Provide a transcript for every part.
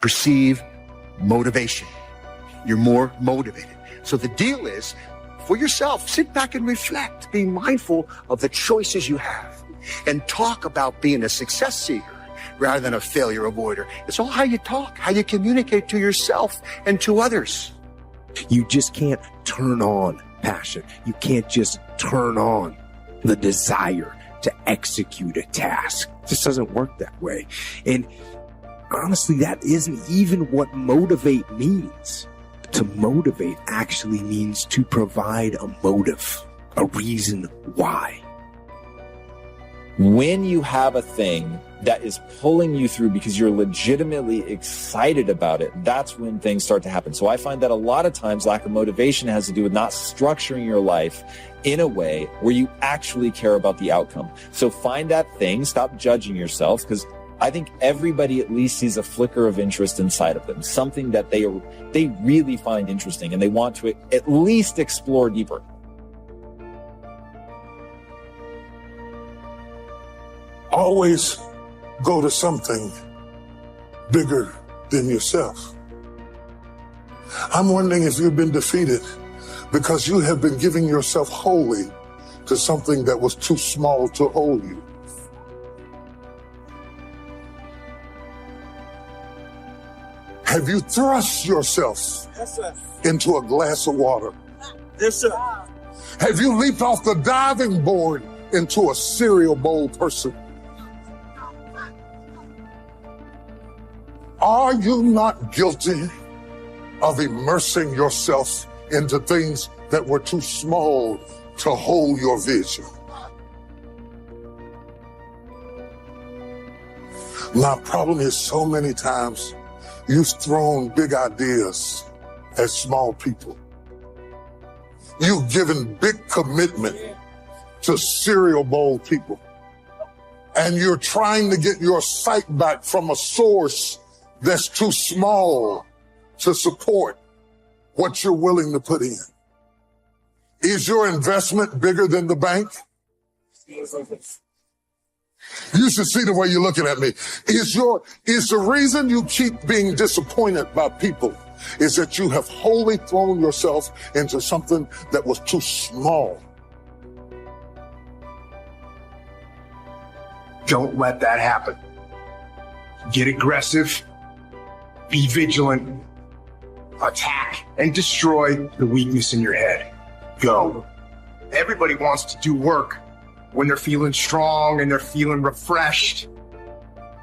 perceive motivation. You're more motivated. So the deal is, for yourself, sit back and reflect, being mindful of the choices you have, and talk about being a success seeker rather than a failure avoider. It's all how you talk, how you communicate to yourself and to others. You just can't turn on passion. You can't just turn on the desire to execute a task. It just doesn't work that way. And honestly, that isn't even what motivate means. To motivate actually means to provide a motive, a reason why. When you have a thing that is pulling you through because you're legitimately excited about it, that's when things start to happen. So I find that a lot of times lack of motivation has to do with not structuring your life in a way where you actually care about the outcome. So find that thing, stop judging yourself, because I think everybody at least sees a flicker of interest inside of them, something that they really find interesting and they want to at least explore deeper. Always go to something bigger than yourself. I'm wondering if you've been defeated because you have been giving yourself wholly to something that was too small to hold you. Have you thrust yourself into a glass of water? Yes, sir. Have you leaped off the diving board into a cereal bowl person? Are you not guilty of immersing yourself into things that were too small to hold your vision? My problem is so many times you've thrown big ideas at small people. You've given big commitment to cereal bowl people. And you're trying to get your sight back from a source that's too small to support what you're willing to put in. Is your investment bigger than the bank? You should see the way you're looking at me. Is the reason you keep being disappointed by people is that you have wholly thrown yourself into something that was too small? Don't let that happen. Get aggressive, be vigilant, attack, and destroy the weakness in your head. Go. Everybody wants to do work when they're feeling strong and they're feeling refreshed.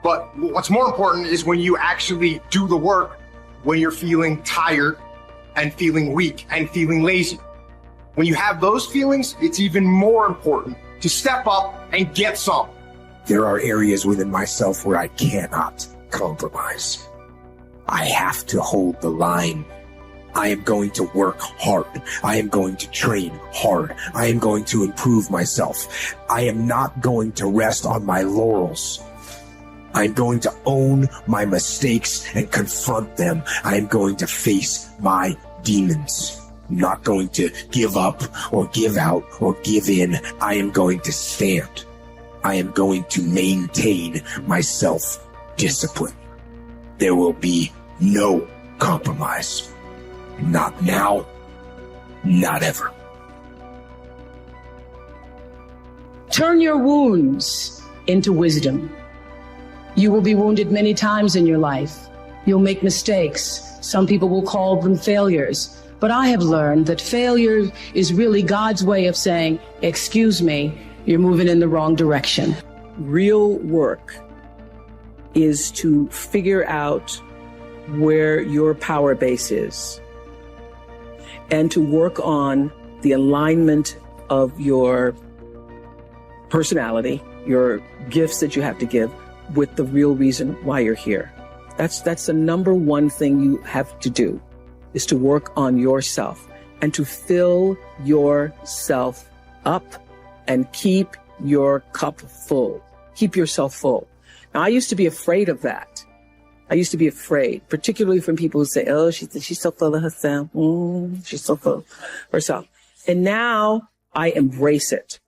But what's more important is when you actually do the work when you're feeling tired and feeling weak and feeling lazy. When you have those feelings, it's even more important to step up and get some. There are areas within myself where I cannot compromise. I have to hold the line. I am going to work hard. I am going to train hard. I am going to improve myself. I am not going to rest on my laurels. I'm going to own my mistakes and confront them. I am going to face my demons. I'm not going to give up or give out or give in. I am going to stand. I am going to maintain my self-discipline. There will be no compromise. Not now, not ever. Turn your wounds into wisdom. You will be wounded many times in your life. You'll make mistakes. Some people will call them failures. But I have learned that failure is really God's way of saying, excuse me, you're moving in the wrong direction. Real work is to figure out where your power base is and to work on the alignment of your personality, your gifts that you have to give with the real reason why you're here. That's the number one thing you have to do, is to work on yourself and to fill yourself up and keep your cup full. Keep yourself full. Now, I used to be afraid of that. I used to be afraid, particularly from people who say, oh, she's so full of herself. She's so full of herself. And now I embrace it.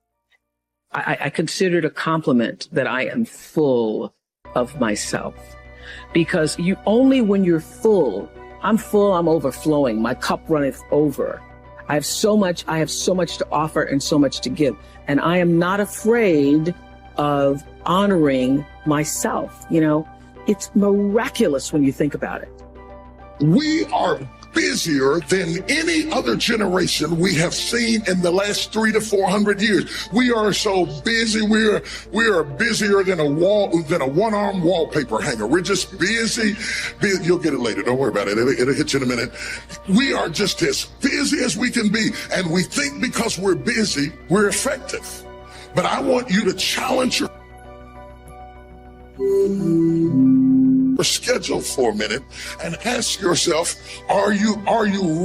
I consider it a compliment that I am full of myself. because you only when you're full, I'm overflowing, my cup runneth over. I have so much to offer and so much to give. And I am not afraid of honoring myself. You know, it's miraculous when you think about it. We are busier than any other generation we have seen in the last 300 to 400 years. We are so busy. We are busier than a one-arm wallpaper hanger. We're just busy. You'll get it later. Don't worry about it. It'll hit you in a minute. We are just as busy as we can be. And we think because we're busy, we're effective. But I want you to challenge your schedule for a minute and ask yourself, are you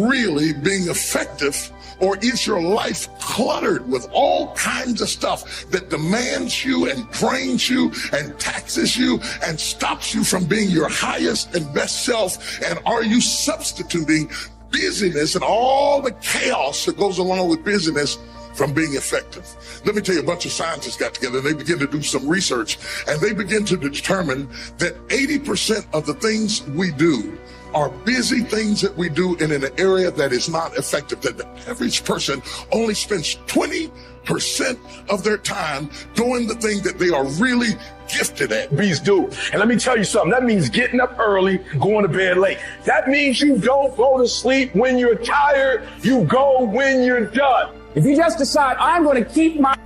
really being effective, or is your life cluttered with all kinds of stuff that demands you and drains you and taxes you and stops you from being your highest and best self? And are you substituting busyness and all the chaos that goes along with busyness from being effective? Let me tell you, a bunch of scientists got together and they began to do some research, and they begin to determine that 80% of the things we do are busy things that we do in an area that is not effective, that the average person only spends 20% of their time doing the thing that they are really gifted at. Bees do. And let me tell you something, that means getting up early, going to bed late. That means you don't go to sleep when you're tired, you go when you're done. If you just decide, I'm going to keep my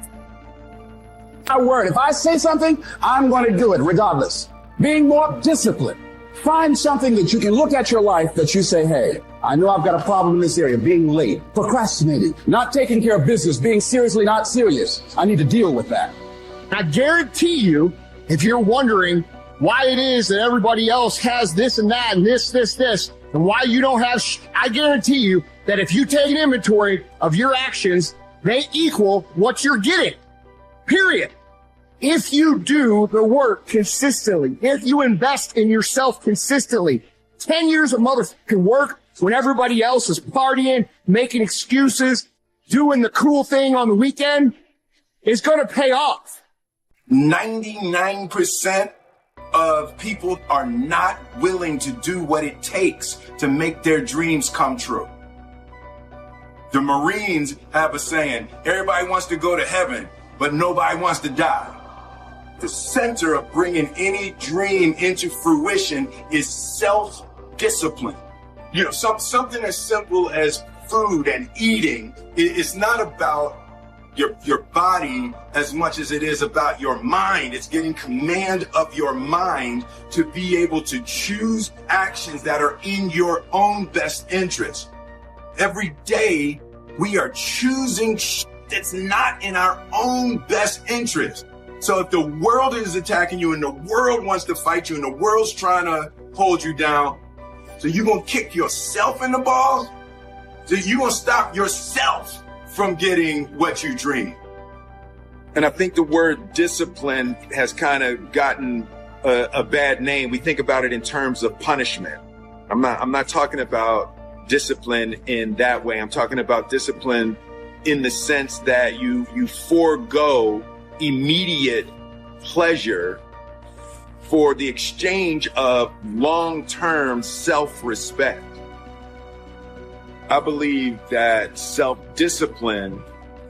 word. If I say something, I'm going to do it regardless. Being more disciplined. Find something that you can look at your life that you say, hey, I know I've got a problem in this area, being late, procrastinating, not taking care of business, being seriously not serious. I need to deal with that. I guarantee you, if you're wondering why it is that everybody else has this and that and this, and why you don't have, I guarantee you that if you take an inventory of your actions, they equal what you're getting. Period. If you do the work consistently, if you invest in yourself consistently, 10 years of motherfucking work when everybody else is partying, making excuses, doing the cool thing on the weekend is going to pay off. 99% of people are not willing to do what it takes to make their dreams come true. The Marines have a saying, everybody wants to go to heaven, but nobody wants to die. The center of bringing any dream into fruition is self-discipline. You know, something as simple as food and eating is not about your body as much as it is about your mind. It's getting command of your mind to be able to choose actions that are in your own best interest. Every day, we are choosing that's not in our own best interest. So if the world is attacking you and the world wants to fight you and the world's trying to hold you down, so you're going to kick yourself in the balls? So you're going to stop yourself from getting what you dream? And I think the word discipline has kind of gotten a bad name. We think about it in terms of punishment. I'm not talking about discipline in that way. I'm talking about discipline in the sense that you forego immediate pleasure for the exchange of long-term self-respect. I believe that self-discipline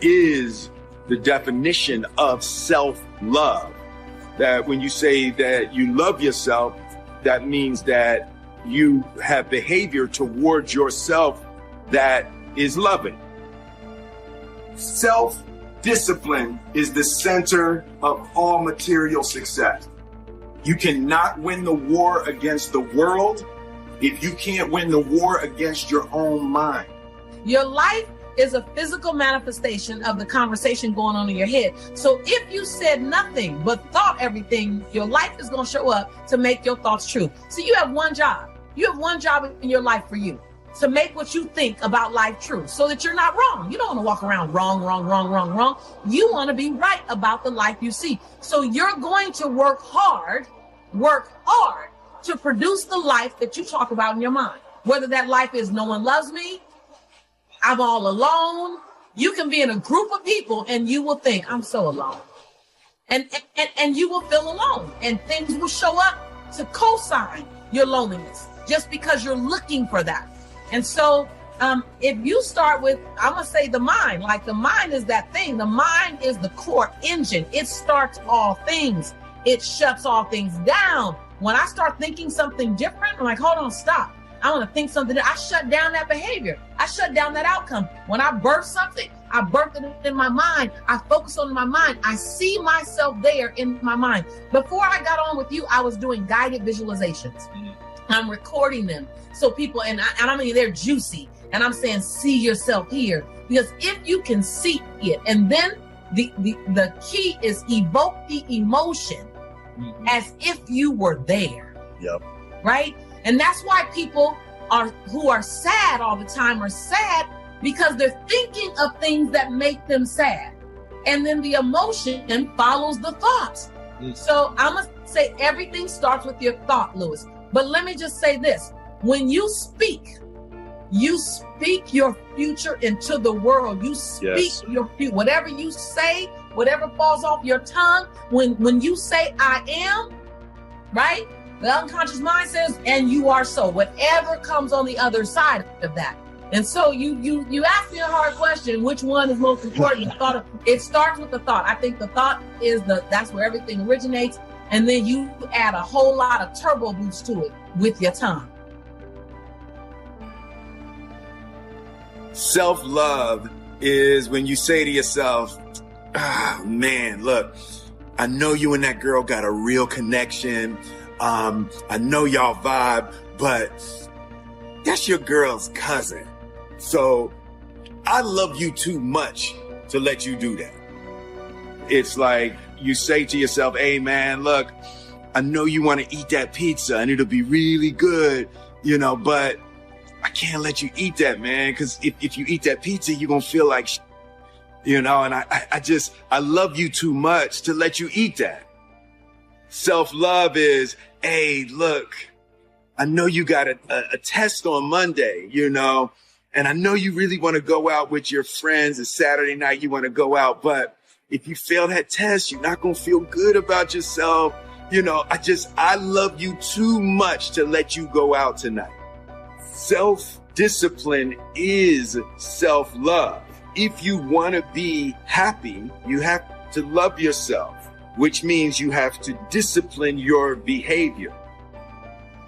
is the definition of self-love. That when you say that you love yourself, that means that you have behavior towards yourself that is loving. Self-discipline is the center of all material success. You cannot win the war against the world if you can't win the war against your own mind. Your life is a physical manifestation of the conversation going on in your head. So if you said nothing but thought everything, your life is going to show up to make your thoughts true. So you have one job. You have one job in your life for you, to make what you think about life true so that you're not wrong. You don't want to walk around wrong. You want to be right about the life you see. So you're going to work hard to produce the life that you talk about in your mind. Whether that life is no one loves me, I'm all alone. You can be in a group of people and you will think, I'm so alone. And you will feel alone and things will show up to co-sign your loneliness just because you're looking for that. And so if you start with, I'm going to say the mind, like the mind is that thing. The mind is the core engine. It starts all things. It shuts all things down. When I start thinking something different, I'm like, hold on, stop. I want to think something. I shut down that behavior. I shut down that outcome. When I birth something, I birth it in my mind. I focus on my mind. I see myself there in my mind. Before I got on with you, I was doing guided visualizations. I'm recording them. So people, and I mean, they're juicy. And I'm saying, see yourself here. Because if you can see it, and then the key is evoke the emotion as if you were there. Yep. Right? And that's why people who are sad all the time are sad, because they're thinking of things that make them sad. And then the emotion follows the thoughts. So I'm going to say everything starts with your thought, Lewis. But let me just say this. When you speak your future into the world. You speak your future. Whatever you say, whatever falls off your tongue, when you say I am, right? The unconscious mind says, and you are so. Whatever comes on the other side of that. And so you ask me a hard question, which one is most important? It starts with the thought. I think the thought is that's where everything originates. And then you add a whole lot of turbo boost to it with your tongue. Self-love is when you say to yourself, man, look, I know you and that girl got a real connection. I know y'all vibe, but that's your girl's cousin. So I love you too much to let you do that. It's like you say to yourself, hey man, look, I know you want to eat that pizza and it'll be really good, but I can't let you eat that, man. Cause if you eat that pizza, you're going to feel like, and I love you too much to let you eat that. Self-love is, hey, look, I know you got a test on Monday, and I know you really want to go out with your friends. It's Saturday night. You want to go out. But if you fail that test, you're not going to feel good about yourself. I love you too much to let you go out tonight. Self-discipline is self-love. If you want to be happy, you have to love yourself, which means you have to discipline your behavior.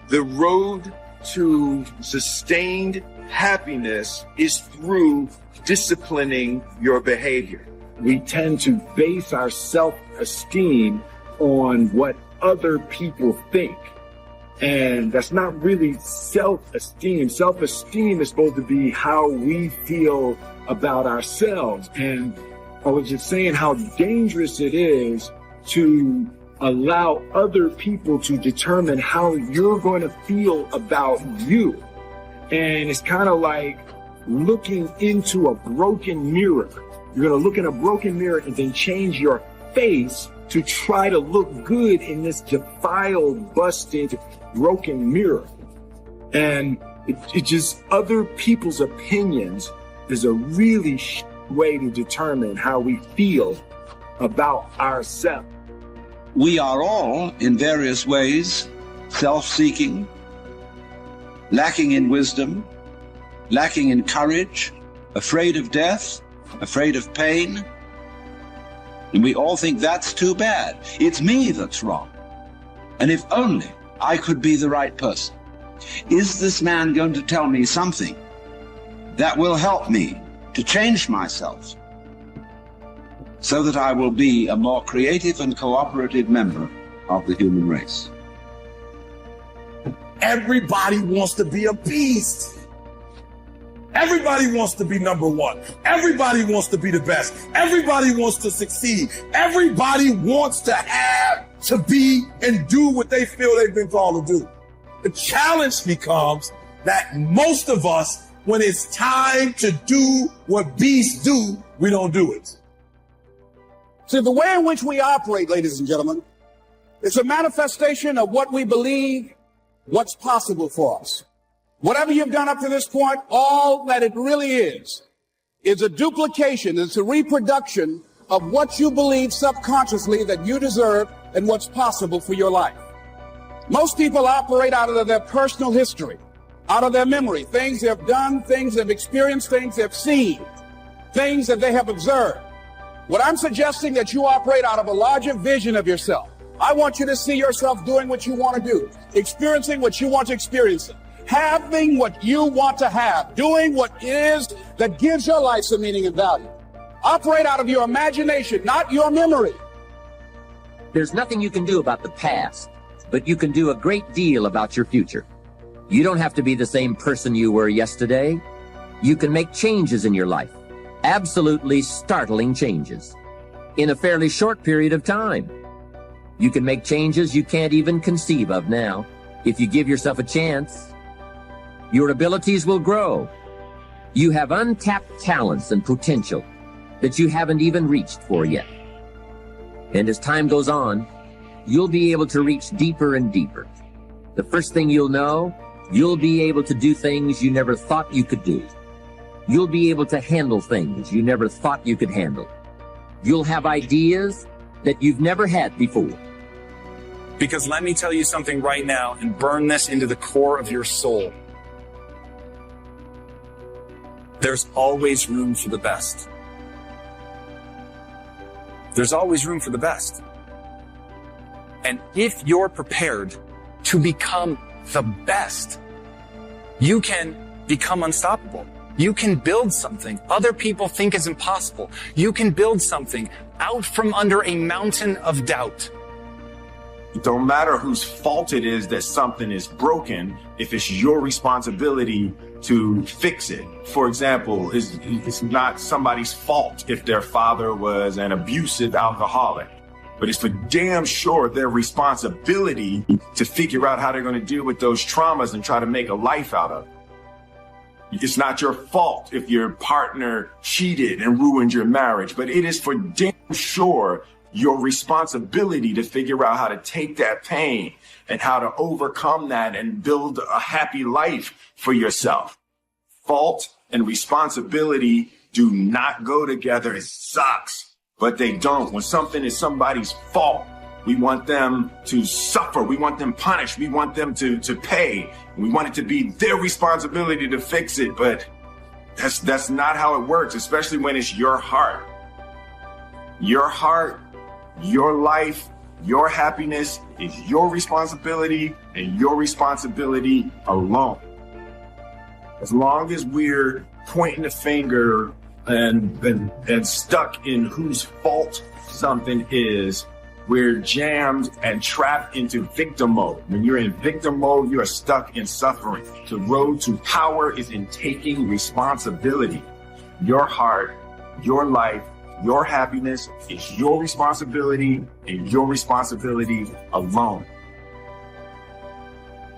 The road to sustained happiness is through disciplining your behavior. We tend to base our self-esteem on what other people think. And that's not really self-esteem. Self-esteem is supposed to be how we feel about ourselves. And I was just saying how dangerous it is to allow other people to determine how you're going to feel about you. And it's kind of like looking into a broken mirror. You're going to look in a broken mirror and then change your face to try to look good in this defiled, busted, broken mirror. And it just, other people's opinions is a really way to determine how we feel about ourselves. We are all, in various ways, self-seeking, lacking in wisdom, lacking in courage, afraid of death, afraid of pain. And we all think that's too bad. It's me that's wrong. And if only I could be the right person. Is this man going to tell me something that will help me to change myself so that I will be a more creative and cooperative member of the human race? Everybody wants to be a beast. Everybody wants to be number one. Everybody wants to be the best. Everybody wants to succeed. Everybody wants to have, to be, and do what they feel they've been called to do. The challenge becomes that most of us, when it's time to do what beasts do, we don't do it. See, the way in which we operate, ladies and gentlemen, is a manifestation of what we believe, what's possible for us. Whatever you've done up to this point, all that it really is a duplication, it's a reproduction of what you believe subconsciously that you deserve and what's possible for your life. Most people operate out of their personal history, out of their memory, things they've done, things they've experienced, things they've seen, things that they have observed. What I'm suggesting that you operate out of a larger vision of yourself. I want you to see yourself doing what you want to do, experiencing what you want to experience, having what you want to have, doing what it is that gives your life some meaning and value. Operate out of your imagination, not your memory. There's nothing you can do about the past, but you can do a great deal about your future. You don't have to be the same person you were yesterday. You can make changes in your life, absolutely startling changes, in a fairly short period of time. You can make changes you can't even conceive of now, if you give yourself a chance. Your abilities will grow. You have untapped talents and potential that you haven't even reached for yet. And as time goes on, you'll be able to reach deeper and deeper. The first thing you'll know, you'll be able to do things you never thought you could do. You'll be able to handle things you never thought you could handle. You'll have ideas that you've never had before. Because let me tell you something right now and burn this into the core of your soul. There's always room for the best. There's always room for the best. And if you're prepared to become the best, you can become unstoppable. You can build something other people think is impossible. You can build something out from under a mountain of doubt. It don't matter whose fault it is that something is broken if it's your responsibility to fix it. For example, it's not somebody's fault if their father was an abusive alcoholic, but it's for damn sure their responsibility to figure out how they're going to deal with those traumas and try to make a life out of it. It's not your fault if your partner cheated and ruined your marriage, but it is for damn sure your responsibility to figure out how to take that pain and how to overcome that and build a happy life for yourself. Fault and responsibility do not go together. It sucks, but they don't. When something is somebody's fault, we want them to suffer. We want them punished. We want them to pay. We want it to be their responsibility to fix it, but that's not how it works, especially when it's your heart. Your heart, your life, your happiness is your responsibility and your responsibility alone. As long as we're pointing the finger and stuck in whose fault something is, we're jammed and trapped into victim mode. When you're in victim mode, you are stuck in suffering. The road to power is in taking responsibility. Your heart, your life, your happiness is your responsibility and your responsibility alone.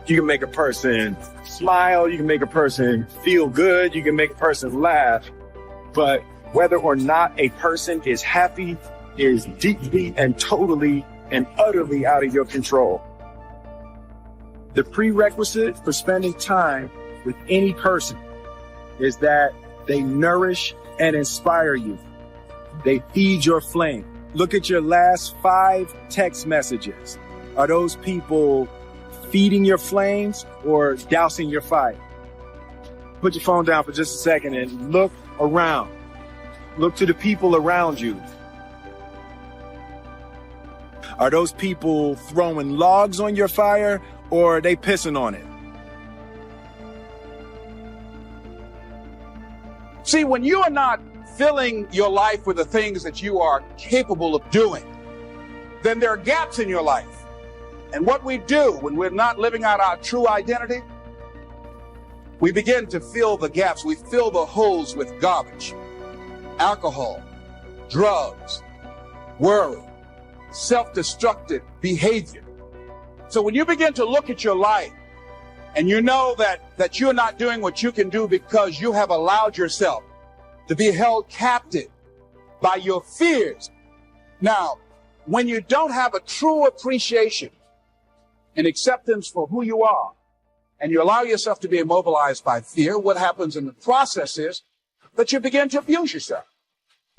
You can make a person smile, you can make a person feel good, you can make a person laugh, but whether or not a person is happy is deeply and totally and utterly out of your control. The prerequisite for spending time with any person is that they nourish and inspire you. They feed your flame. Look at your last 5 text messages. Are those people feeding your flames or dousing your fire? Put your phone down for just a second and look around. Look to the people around you. Are those people throwing logs on your fire or are they pissing on it? See, when you are not filling your life with the things that you are capable of doing, then there are gaps in your life. And what we do when we're not living out our true identity, we begin to fill the gaps. We fill the holes with garbage, alcohol, drugs, worry, self-destructive behavior. So when you begin to look at your life and you know that you're not doing what you can do because you have allowed yourself to be held captive by your fears. Now, when you don't have a true appreciation and acceptance for who you are, and you allow yourself to be immobilized by fear, what happens in the process is that you begin to abuse yourself.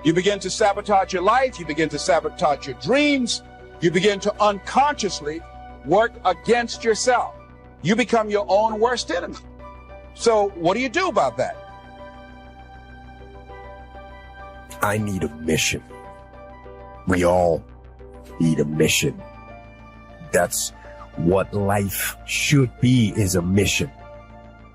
You begin to sabotage your life. You begin to sabotage your dreams. You begin to unconsciously work against yourself. You become your own worst enemy. So what do you do about that? I need a mission. We all need a mission. That's what life should be, is a mission.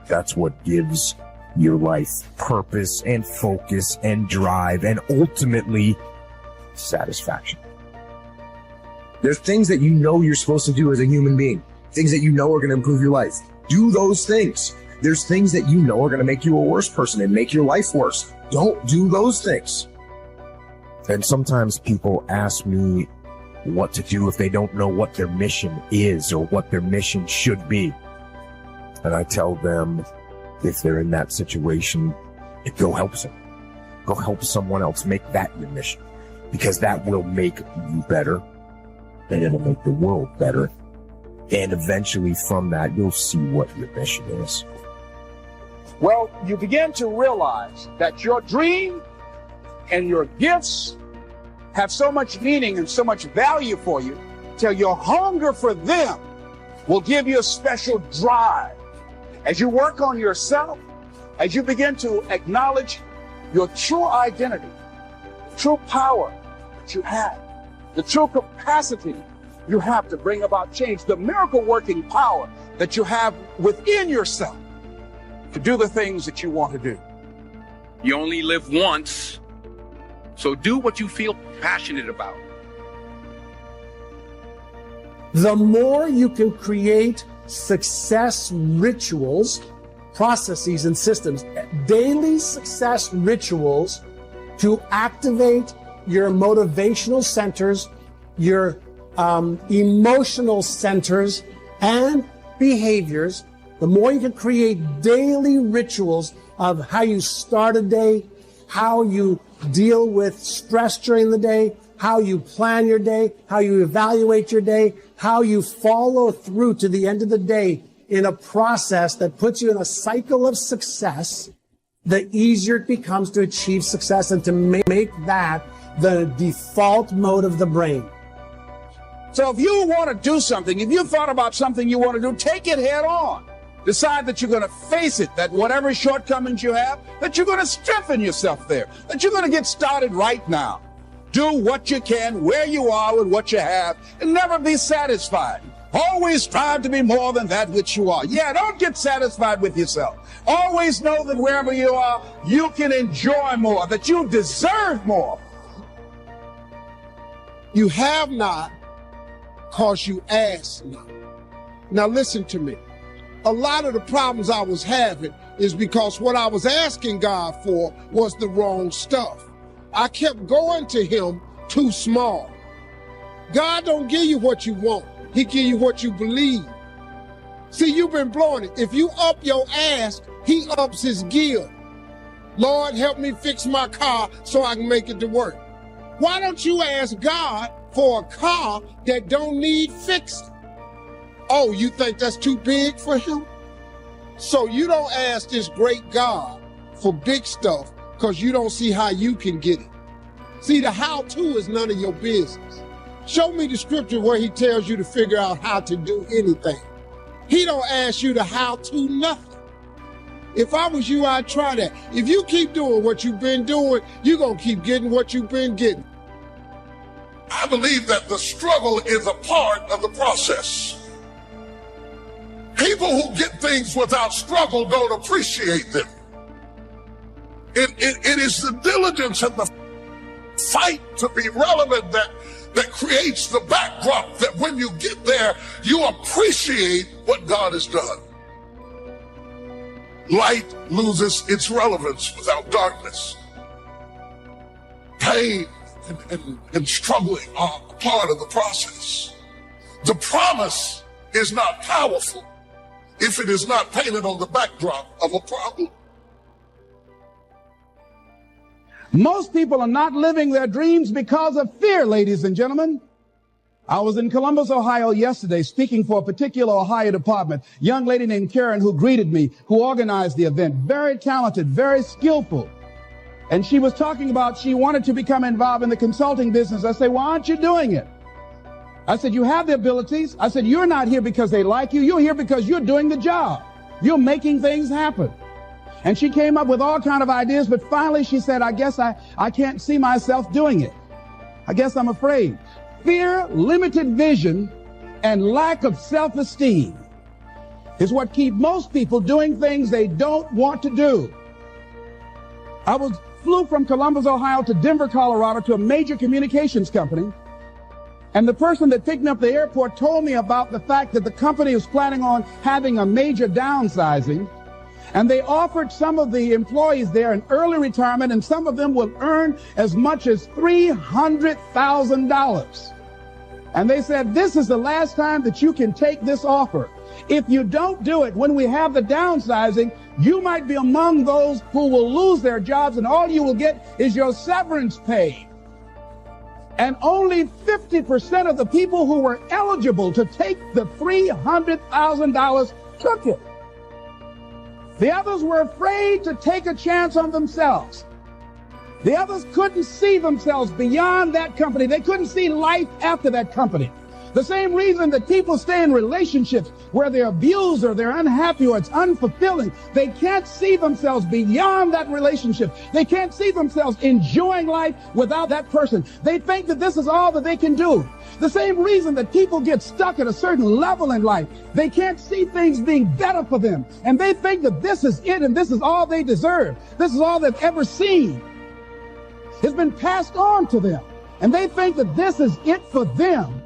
That's what gives your life purpose and focus and drive and ultimately satisfaction. There's things that you know you're supposed to do as a human being, things that you know are going to improve your life. Do those things. There's things that you know are going to make you a worse person and make your life worse. Don't do those things. And sometimes people ask me what to do if they don't know what their mission is or what their mission should be. And I tell them, if they're in that situation, go help someone. Go help someone else. Make that your mission, because that will make you better and it'll make the world better. And eventually from that, you'll see what your mission is. Well, you begin to realize that your dream and your gifts have so much meaning and so much value for you till your hunger for them will give you a special drive. As you work on yourself, as you begin to acknowledge your true identity, the true power that you have, the true capacity you have to bring about change, the miracle working power that you have within yourself to do the things that you want to do. You only live once, so do what you feel passionate about. The more you can create success rituals, processes, and systems, daily success rituals to activate your motivational centers, your emotional centers, and behaviors, the more you can create daily rituals of how you start a day, how you deal with stress during the day, how you plan your day, how you evaluate your day, how you follow through to the end of the day in a process that puts you in a cycle of success, the easier it becomes to achieve success and to make that the default mode of the brain. So if you want to do something, if you thought about something you want to do, take it head on. Decide that you're going to face it, that whatever shortcomings you have, that you're going to strengthen yourself there, that you're going to get started right now. Do what you can, where you are with what you have, and never be satisfied. Always strive to be more than that which you are. Yeah, don't get satisfied with yourself. Always know that wherever you are, you can enjoy more, that you deserve more. You have not because you ask not. Now listen to me. A lot of the problems I was having is because what I was asking God for was the wrong stuff. I kept going to him too small. God don't give you what you want. He give you what you believe. See, you've been blowing it. If you up your ask, he ups his gear. Lord, help me fix my car so I can make it to work. Why don't you ask God for a car that don't need fixing? Oh, you think that's too big for him? So you don't ask this great God for big stuff because you don't see how you can get it. See, the how-to is none of your business. Show me the scripture where he tells you to figure out how to do anything. He don't ask you the how-to nothing. If I was you, I'd try that. If you keep doing what you've been doing, you're going to keep getting what you've been getting. I believe that the struggle is a part of the process. People who get things without struggle don't appreciate them. It is the diligence and the fight to be relevant that creates the backdrop that when you get there, you appreciate what God has done. Light loses its relevance without darkness. Pain and struggling are a part of the process. The promise is not powerful if it is not painted on the backdrop of a problem. Most people are not living their dreams because of fear, ladies and gentlemen. I was in Columbus, Ohio yesterday speaking for a particular Ohio department. Young lady named Karen who greeted me, who organized the event. Very talented, very skillful. And she was talking about she wanted to become involved in the consulting business. I say, why aren't you doing it? I said, you have the abilities. I said, you're not here because they like you. You're here because you're doing the job. You're making things happen. And she came up with all kind of ideas, but finally she said, I guess I can't see myself doing it. I guess I'm afraid. Fear, limited vision, and lack of self-esteem is what keep most people doing things they don't want to do. I flew from Columbus, Ohio to Denver, Colorado to a major communications company. And the person that picked me up at the airport told me about the fact that the company was planning on having a major downsizing. And they offered some of the employees there an early retirement, and some of them will earn as much as $300,000. And they said, this is the last time that you can take this offer. If you don't do it when we have the downsizing, you might be among those who will lose their jobs, and all you will get is your severance pay. And only 50% of the people who were eligible to take the $300,000 took it. The others were afraid to take a chance on themselves. The others couldn't see themselves beyond that company. They couldn't see life after that company. The same reason that people stay in relationships where they're abused or they're unhappy or it's unfulfilling. They can't see themselves beyond that relationship. They can't see themselves enjoying life without that person. They think that this is all that they can do. The same reason that people get stuck at a certain level in life. They can't see things being better for them. And they think that this is it and this is all they deserve. This is all they've ever seen. It's been passed on to them. And they think that this is it for them.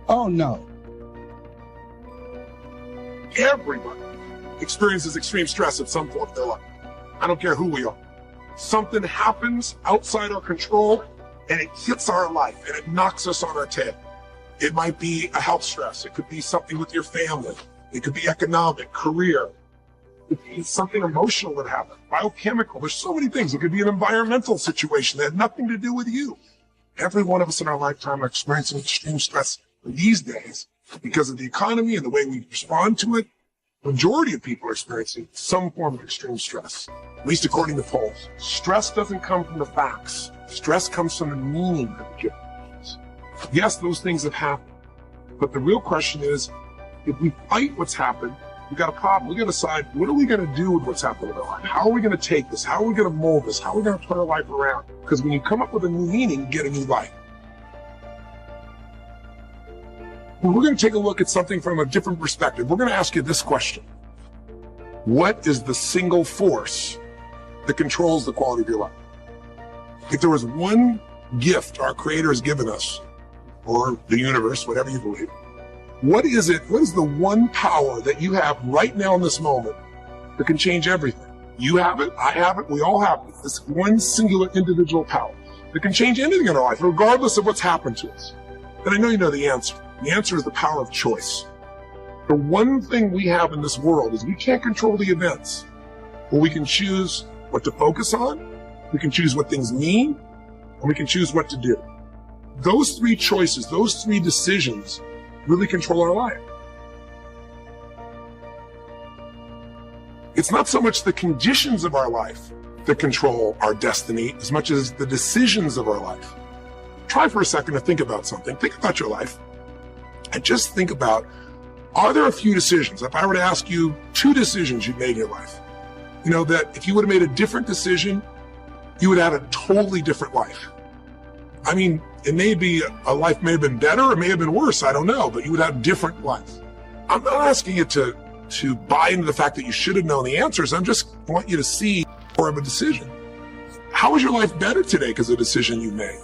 Oh, no. Everybody experiences extreme stress at some point in their life. I don't care who we are. Something happens outside our control and it hits our life and it knocks us on our tail. It might be a health stress. It could be something with your family. It could be economic, career. It could be something emotional that happened, biochemical. There's so many things. It could be an environmental situation that had nothing to do with you. Every one of us in our lifetime are experiencing extreme stress these days because of the economy and the way we respond to it. The majority of people are experiencing some form of extreme stress, at least according to polls. Stress doesn't come from the facts. Stress comes from the meaning that we give things. Yes, those things have happened. But the real question is, if we fight what's happened, we've got a problem. We've got to decide, what are we going to do with what's happened in our life? How are we going to take this? How are we going to mold this? How are we going to turn our life around? Because when you come up with a new meaning, you get a new life. Well, we're going to take a look at something from a different perspective. We're going to ask you this question. What is the single force that controls the quality of your life? If there was one gift our Creator has given us, or the universe, whatever you believe, what is it? What is the one power that you have right now in this moment that can change everything? You have it, I have it, we all have it. This one singular individual power that can change anything in our life, regardless of what's happened to us. And I know you know the answer. The answer is the power of choice. The one thing we have in this world is we can't control the events, but we can choose what to focus on, we can choose what things mean, and we can choose what to do. Those three choices, those three decisions really control our life. It's not so much the conditions of our life that control our destiny as much as the decisions of our life. Try for a second to think about something. Think about your life. And just think about, are there a few decisions? If I were to ask you 2 decisions you made in your life, you know, that if you would have made a different decision, you would have had a totally different life. I mean, it may be, a life may have been better, or it may have been worse, I don't know, but you would have a different life. I'm not asking you to buy into the fact that you should have known the answers. I'm just want you to see more of a decision. How is your life better today because of a decision you made?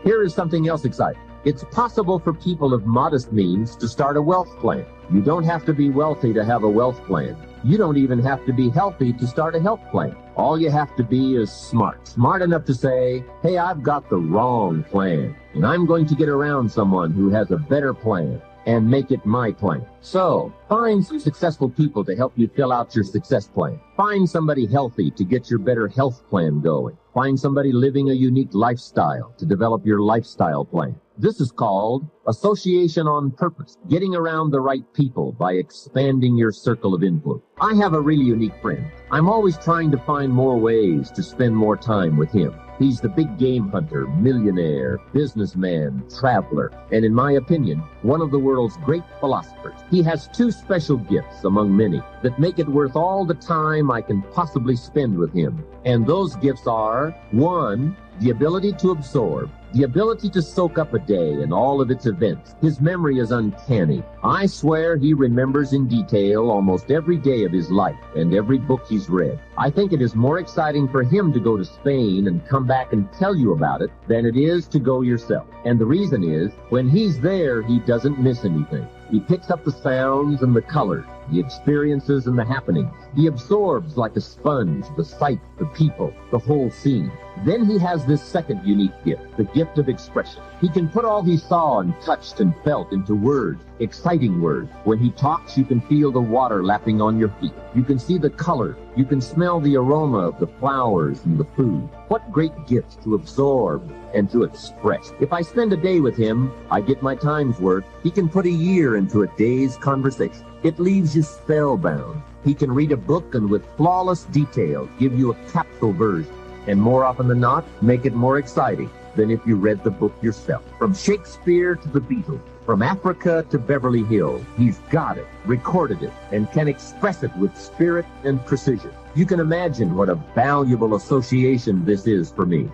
Here is something else exciting. It's possible for people of modest means to start a wealth plan. You don't have to be wealthy to have a wealth plan. You don't even have to be healthy to start a health plan. All you have to be is smart enough to say, hey, I've got the wrong plan, and I'm going to get around someone who has a better plan and make it my plan. So, find some successful people to help you fill out your success plan. Find somebody healthy to get your better health plan going. Find somebody living a unique lifestyle to develop your lifestyle plan. This is called association on purpose, getting around the right people by expanding your circle of influence. I have a really unique friend. I'm always trying to find more ways to spend more time with him. He's the big game hunter, millionaire, businessman, traveler, and in my opinion, one of the world's great philosophers. He has two special gifts among many that make it worth all the time I can possibly spend with him. And those gifts are, one, the ability to absorb, the ability to soak up a day and all of its events. His memory is uncanny. I swear he remembers in detail almost every day of his life and every book he's read. I think it is more exciting for him to go to Spain and come back and tell you about it than it is to go yourself. And the reason is, when he's there, he doesn't miss anything. He picks up the sounds and the colors, the experiences and the happenings. He absorbs like a sponge the sight, the people, the whole scene. Then he has this second unique gift, the gift of expression. He can put all he saw and touched and felt into words, exciting words. When he talks, you can feel the water lapping on your feet. You can see the color. You can smell the aroma of the flowers and the food. What great gifts to absorb and to express. If I spend a day with him, I get my time's worth. He can put a year into a day's conversation. It leaves you spellbound. He can read a book and with flawless detail give you a capsule version, and more often than not, make it more exciting than if you read the book yourself. From Shakespeare to the Beatles, from Africa to Beverly Hills, he's got it, recorded it, and can express it with spirit and precision. You can imagine what a valuable association this is for me.